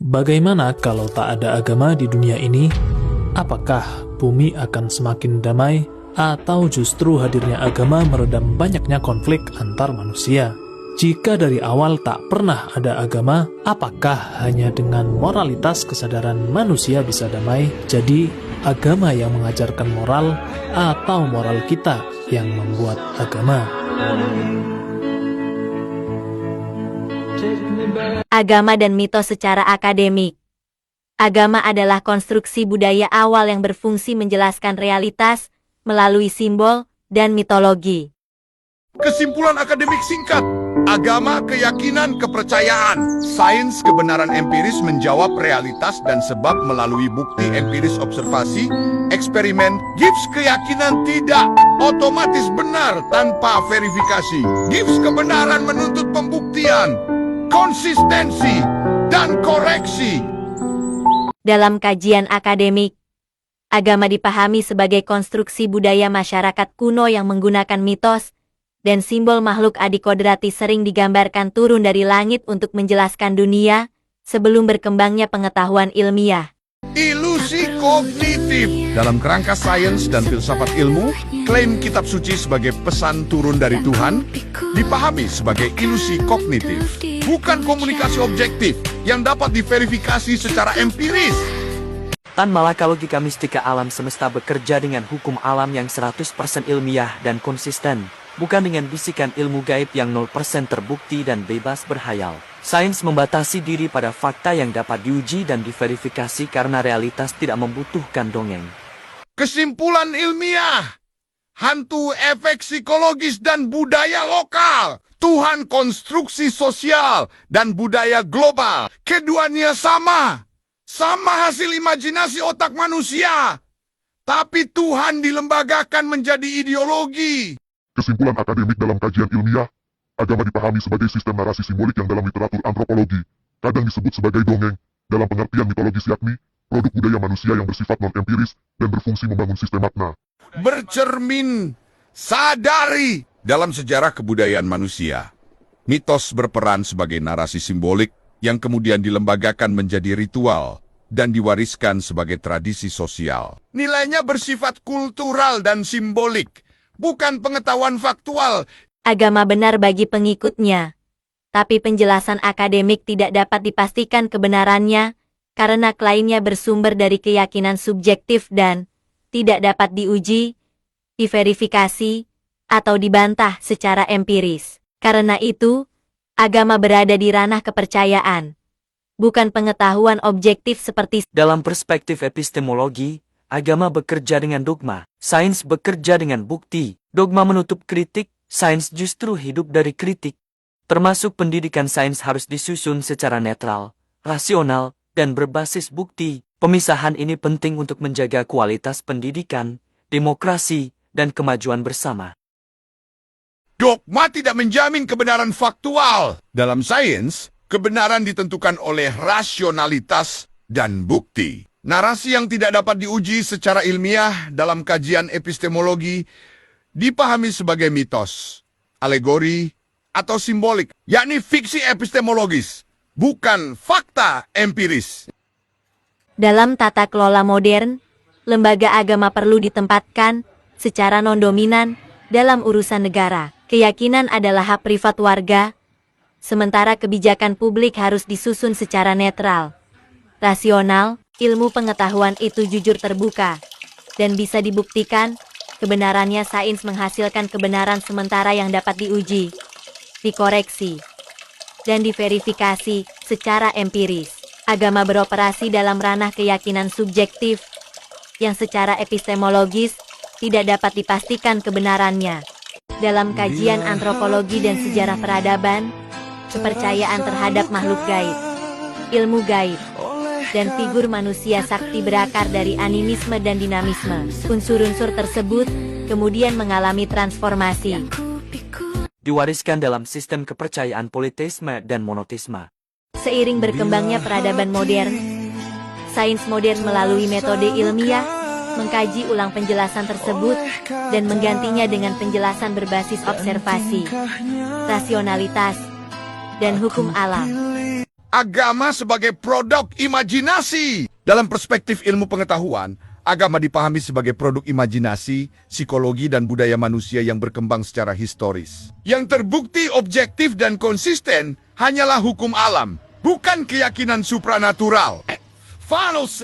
Bagaimana kalau tak ada agama di dunia ini? Apakah bumi akan semakin damai, atau justru hadirnya agama meredam banyaknya konflik antar manusia? Jika dari awal tak pernah ada agama, apakah hanya dengan moralitas kesadaran manusia bisa damai? Jadi, agama yang mengajarkan moral, atau moral kita yang membuat agama? Agama dan mitos secara akademik. Agama adalah konstruksi budaya awal yang berfungsi menjelaskan realitas melalui simbol dan mitologi. Kesimpulan akademik singkat: agama, keyakinan, kepercayaan. Sains kebenaran empiris menjawab realitas dan sebab melalui bukti empiris observasi, eksperimen. Gives keyakinan tidak otomatis benar tanpa verifikasi. Gives kebenaran menuntut pembuktian, konsistensi, dan koreksi. Dalam kajian akademik, agama dipahami sebagai konstruksi budaya masyarakat kuno yang menggunakan mitos dan simbol makhluk adikodrati sering digambarkan turun dari langit untuk menjelaskan dunia sebelum berkembangnya pengetahuan ilmiah. Ilusi kognitif. Dalam kerangka sains dan filsafat ilmu, klaim kitab suci sebagai pesan turun dari Tuhan dipahami sebagai ilusi kognitif, bukan komunikasi objektif yang dapat diverifikasi secara empiris. Tan malaka logika mistika alam semesta bekerja dengan hukum alam yang 100% ilmiah dan konsisten, bukan dengan bisikan ilmu gaib yang 0% terbukti dan bebas berhayal. Sains membatasi diri pada fakta yang dapat diuji dan diverifikasi karena realitas tidak membutuhkan dongeng. Kesimpulan ilmiah: hantu efek psikologis dan budaya lokal, Tuhan konstruksi sosial dan budaya global. Keduanya sama hasil imajinasi otak manusia, tapi Tuhan dilembagakan menjadi ideologi. Kesimpulan akademik dalam kajian ilmiah, agama dipahami sebagai sistem narasi simbolik yang dalam literatur antropologi kadang disebut sebagai dongeng, dalam pengertian mitologis yakni produk budaya manusia yang bersifat non-empiris dan berfungsi membangun sistem makna. Bercermin, sadari dalam sejarah kebudayaan manusia, mitos berperan sebagai narasi simbolik yang kemudian dilembagakan menjadi ritual dan diwariskan sebagai tradisi sosial. Nilainya bersifat kultural dan simbolik, bukan pengetahuan faktual. Agama benar bagi pengikutnya, tapi penjelasan akademik tidak dapat dipastikan kebenarannya karena klaimnya bersumber dari keyakinan subjektif dan tidak dapat diuji, diverifikasi, atau dibantah secara empiris. Karena itu, agama berada di ranah kepercayaan, bukan pengetahuan objektif seperti Dalam perspektif epistemologi, agama bekerja dengan dogma, sains bekerja dengan bukti. Dogma menutup kritik, sains justru hidup dari kritik. Termasuk pendidikan sains harus disusun secara netral, rasional, dan berbasis bukti. Pemisahan ini penting untuk menjaga kualitas pendidikan, demokrasi, dan kemajuan bersama. Dogma tidak menjamin kebenaran faktual. Dalam sains, kebenaran ditentukan oleh rasionalitas dan bukti. Narasi yang tidak dapat diuji secara ilmiah dalam kajian epistemologi dipahami sebagai mitos, alegori, atau simbolik, yakni fiksi epistemologis, bukan fakta empiris. dalam tata kelola modern, lembaga agama perlu ditempatkan secara non-dominan dalam urusan negara. Keyakinan adalah hak privat warga, sementara kebijakan publik harus disusun secara netral, rasional. Ilmu pengetahuan itu jujur terbuka, dan bisa dibuktikan. Kebenarannya sains menghasilkan kebenaran sementara yang dapat diuji, dikoreksi, dan diverifikasi secara empiris. Agama beroperasi dalam ranah keyakinan subjektif, yang secara epistemologis tidak dapat dipastikan kebenarannya. Dalam kajian antropologi dan sejarah peradaban, kepercayaan terhadap makhluk gaib, ilmu gaib, dan figur manusia sakti berakar dari animisme dan dinamisme. Unsur-unsur tersebut kemudian mengalami transformasi. Diwariskan dalam sistem kepercayaan politeisme dan monoteisme. Seiring berkembangnya peradaban modern, sains modern melalui metode ilmiah mengkaji ulang penjelasan tersebut dan menggantinya dengan penjelasan berbasis observasi, rasionalitas, dan hukum alam. agama sebagai produk imajinasi. Dalam perspektif ilmu pengetahuan, agama dipahami sebagai produk imajinasi, psikologi, dan budaya manusia yang berkembang secara historis. Yang terbukti objektif dan konsisten hanyalah hukum alam, bukan keyakinan supranatural. Fanos